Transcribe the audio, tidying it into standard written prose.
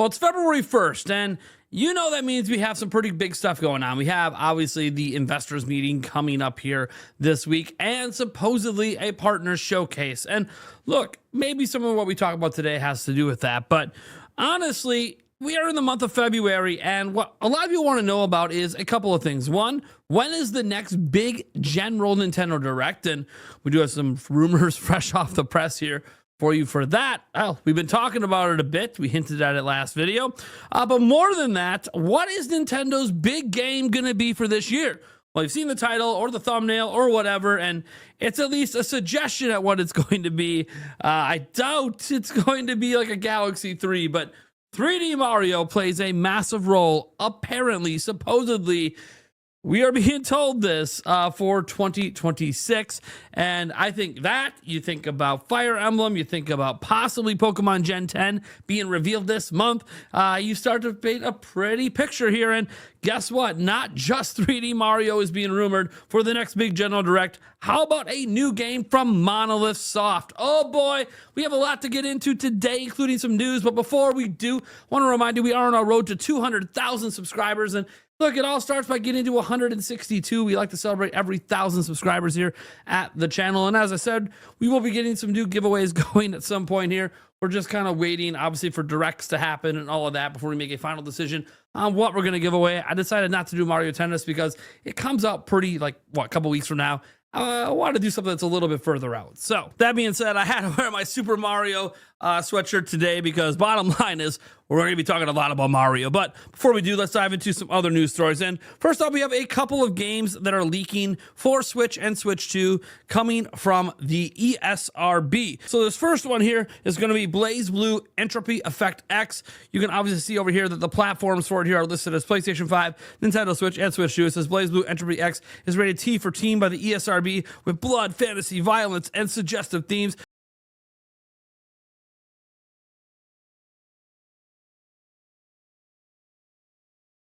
Well, it's February 1st, and you know that means we have some pretty big stuff going on. We have, obviously, the investors meeting coming up here this week, and supposedly a partner showcase. And look, maybe some of what we talk about today has to do with that, but honestly, we are in the month of February, and what a lot of you want to know about is a couple of things. One, when is the next big general Nintendo Direct? And we do have some rumors fresh off the press here for you for that. Well, we've been talking about it a bit. We hinted at it last video. But more than that, what is Nintendo's big game going to be for this year? Well, you've seen the title or the thumbnail or whatever, and it's at least a suggestion at what it's going to be. I doubt it's going to be like a Galaxy 3, but 3D Mario plays a massive role, apparently, supposedly. We are being told this for 2026, and I think that you think about Fire Emblem, you think about possibly Pokemon Gen 10 being revealed this month, you start to paint a pretty picture here, and guess what? Not just 3D Mario is being rumored for the next big General Direct. How about a new game from Monolith Soft? Oh boy, we have a lot to get into today, including some news, but before we do, I want to remind you we are on our road to 200,000 subscribers, and look, it all starts by getting to 162. We like to celebrate every 1,000 subscribers here at the channel. And as I said, we will be getting some new giveaways going at some point here. We're just kind of waiting, obviously, for directs to happen and all of that before we make a final decision on what we're going to give away. I decided not to do Mario Tennis because it comes out pretty, like, what, a couple weeks from now. I wanted to do something that's a little bit further out. So that being said, I had to wear my Super Mario sweatshirt today because bottom line is we're going to be talking a lot about Mario. But before we do, let's dive into some other news stories. And first off, we have a couple of games that are leaking for Switch and Switch 2 coming from the ESRB. So this first one here is going to be BlazBlue Entropy Effect X. You can obviously see over here that the platforms for it here are listed as PlayStation 5, Nintendo Switch, and Switch 2. It says BlazBlue Entropy X is rated T for teen by the ESRB with blood, fantasy, violence, and suggestive themes.